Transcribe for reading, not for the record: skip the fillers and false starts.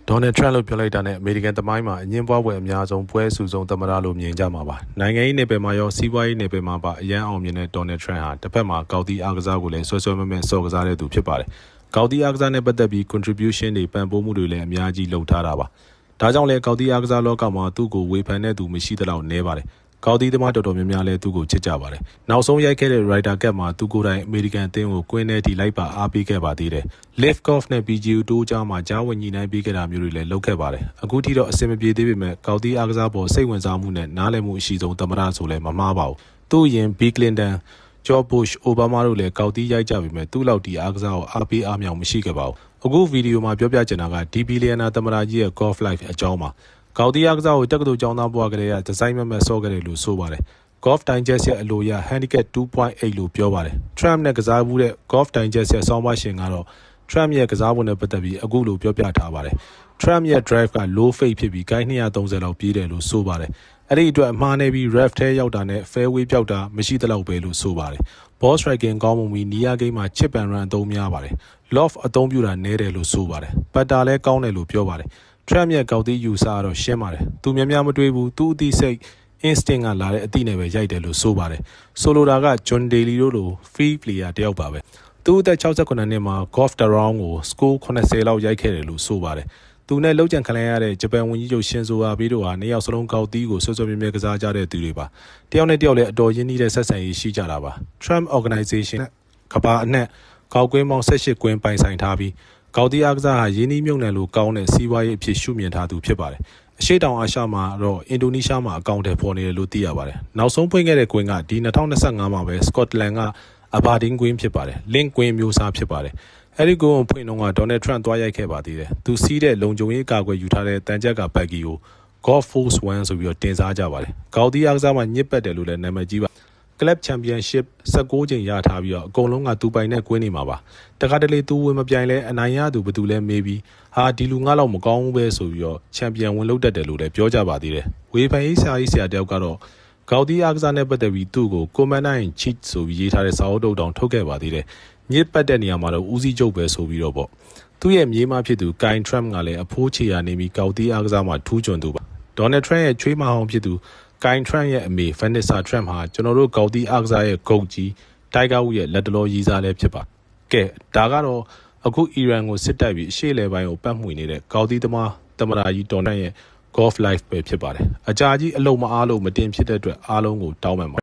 Donald Trump လို့ပြောလိုက်တာနဲ့အမေရိကန်သမိုင်းမှာအငင်းပွားပွဲအများဆုံးပွဲစုဆုံးသမ္မတလို့မြင်ကြမှာပါနိုင်ငံရေးနယ်ပယ်မှာရောစီးပွားရေးနယ်ပယ်မှာပါအရန်အောင်မြင်တဲ့ Donald Trump ဟာတစ်ဖက်မှာကောက်တီးအားကစားကိုလည်းဆွဲဆွဲမဲ့စော့ကစားတဲ့သူဖြစ်ပါတယ်ကောက်တီးအားကစားနဲ့ပတ်သက်ပြီး contribution တွေပံ့ပိုးမှုတွေလည်းအများကြီးလုပ်ထားတာပါဒါကြောင့်လည်းကောက်တီးအားကစားလောကမှာသူ့ကိုဝေဖန်တဲ့သူမရှိသလောက်နည်းပါတယ်ကောက်တီးသမားတော်တော်များများလည်းသူ့ကိုချစ်ကြပါတယ်နောက်ဆုံးရိုက်ခဲ့တဲ့ Ryder Cup မှာသူကိုယ်တိုင်အမေရိကန်အသင်းကိုကွင်းထဲထိလိုက်ပါအားပေးခဲ့ပါသေးတယ် Live Golf နဲ့ PGA တိုးကြားမှာကြားဝင်ညီနိုင်ပေးခဲ့တာမျိုးတွေလည်းလုပ်ခဲ့ပါတယ်အခုထိတော့အဆင်မပြေသေးပေမဲ့ကောက်တီးအားကစားပေါ်စိတ်ဝင်စားမှုနဲ့နားလည်မှုအရှိဆုံးသမ္မတဆိုလည်းမမှားပါဘူးသူ့အရင် Bill Clinton George Bush Obama တို့လည်းကောက်တီးရိုက်ကြပေမဲ့သူ့လောက်ဒီအားကစားကိုအားပေးအားမြောင်မရှိခဲ့ပါဘူးအခုဗီဒီယိုမှာပြောပြချင်တာကဒီဘီလီယံနာသမ္မတကြီးရဲ့ Golf Life အကြောင်းပါကောက်တီးအားကစားကိုတက္ကသိုလ်ကျောင်းသားဘဝကလေးကဒီဇိုင်းမဲ့ဆော့ခဲ့တယ်လို့ဆိုပါတယ် Golf Digest ရဲ့အလိုရ Handicap 2.8 လို့ပြောပါတယ် Trump နဲ့ကစားမှုတဲ့ Golf Digest ရဲ့ဆောင်းပါရှင်ကတော့ Trump ရဲ့ကစားပုံနဲ့ပတ်သက်ပြီးအခုလိုပြောပြထားပါတယ် Trump ရဲ့ drive က low fade ဖြစ်ပြီးကိုင်း230လောက်ပြေးတယ်လို့ဆိုပါတယ်အဲ့ဒီအတွက်အမှားနေပြီး ref ထဲရောက်တာနဲ့ fairway ပြောက်တာမရှိသလောက်ပဲလို့ဆိုပါတယ် ball striking ကောင်းမှုပြီးနီးယားဂိမ်းမှာ chip and run အသုံးများပါတယ် loft အသုံးပြုတာနည်းတယ်လို့ဆိုပါတယ် putter လည်းကောင်းတယ်လို့ပြောပါတယ် Trump ရဲ့ကောက်တီးယူဆကတော့ရှင်းပါတယ်သူများများမတွေးဘူးသူအသိစိတ် instinct ကလာတဲ့အသည့်နဲ့ပဲရိုက်တယ်လို့ဆိုပါတယ်ဆိုလိုတာက John Daly တို့လို free player တယောက်ပါပဲသူအသက်68နှစ်မှာ golf round ကို score 80လောက်ရိုက်ခဲ့တယ်လို့ဆိုပါတယ်သူနဲ့လှုပ်ကြံခံရတဲ့ဂျပန်ဝန်ကြီးချုပ်ရှင်ဇိုအာဘေးတို့ဟာနှစ်ယောက်စလုံးကောက်တီးကိုဆွဆွမြဲမြဲကစားကြတဲ့သူတွေပါတယောက်နဲ့တယောက်လည်းအတော်ရင်းနှီးတဲ့ဆက်ဆံရေးရှိကြတာပါ Trump Organization ကဘာအနှံ့ကောက်ကွင်းပေါင်း18ကွင်းပိုင်ဆိုင်ထားပြီးကောက်တီးအားကစားဟာရင်းနှီးမြုပ်နှံလို့ကောင်းတဲ့စီးပွားရေးအဖြစ်ရှုမြင်ထားသူဖြစ်ပါတယ်အရှေ့တောင်အာရှမှာတော့အင်ဒိုနီးရှားမှာအကောင့်တွေပေါ်နေတယ်လို့သိရပါတယ်နောက်ဆုံးဖွင့်ခဲ့တဲ့ကွင်းကဒီ2025မှာပဲစကော့တလန်ကအဘာဒင်းကွင်းဖြစ်ပါတယ်လင့်ကွင်းမျိုးစားဖြစ်ပါတယ်အဲ့ဒီကွင်းဖွင့်တော့ကဒေါ်နယ်ထရန့်သွားရိုက်ခဲ့ပါသေးတယ်သူစီးတဲ့လုံခြုံရေးကာကွယ်ယူထားတဲ့တန်ကြက်ကဘက်ကီကို Golf Force 1ဆိုပြီးတော့တင်စားကြပါတယ်ကောက်တီးအားကစားမှာညစ်ပတ်တယ်လို့လည်းနာမည်ကြီးပါClub Championship 16ချိန်ရထားပြီးတော့အကုန်လုံးကသူပိုင်တဲ့ကွင်းနေမှာပါတခါတလေသူဝင်မပြိုင်လဲအနိုင်ရသူဘယ်သူလဲမေးပြီးဟာဒီလူငါတော့မကောင်းဘူးပဲဆိုပြီးတော့ချန်ပီယံဝင်လုပ်တတ်တယ်လို့လည်းပြောကြပါသေးတယ်ဝေဖန်ရေးဆရာတယောက်ကတော့ကောက်တီးအားကစားနဲ့ပတ်သက်ပြီးသူ့ကို Commander in Chief ဆိုပြီးရေးထားတဲ့စာအုပ်တုပ်တောင်ထုတ်ခဲ့ပါသေးတယ်ညစ်ပတ်တဲ့နေရာမှာတော့ဦးစီးချုပ်ပဲဆိုပြီးတော့ပေါ့သူ့ရဲ့မြေးမဖြစ်သူ Kyle Trump ကလည်းအဖိုးချေရနေပြီးကောက်တီးအားကစားမှာထူးချွန်သူပါ Donald Trump ရဲ့ချွေးမဟောင်းဖြစ်သူKyle Trump ရဲ့အမေ Vanessa Trump ဟာကျွန်တော်တို့ကောက်တီးအားကစားရဲ့ဂုတ်ကြီး Tiger Woods ရဲ့လက်တလောရည်စားလည်းဖြစ်ပါကဲဒါကတော့အခုအီရန်ကိုစစ်တိုက်ပြီးအရှေ့အလယ်ပိုင်းကိုပတ်မှွေနေတဲ့ကောက်တီးသမားသမ္မတကြီး Donald ရဲ့ Golf Life ပဲဖြစ်ပါတယ်အကြာကြီးအလုံးမအားလို့မတင်ဖြစ်တဲ့အတွက်အားလုံးကိုတောင်းပန်ပါ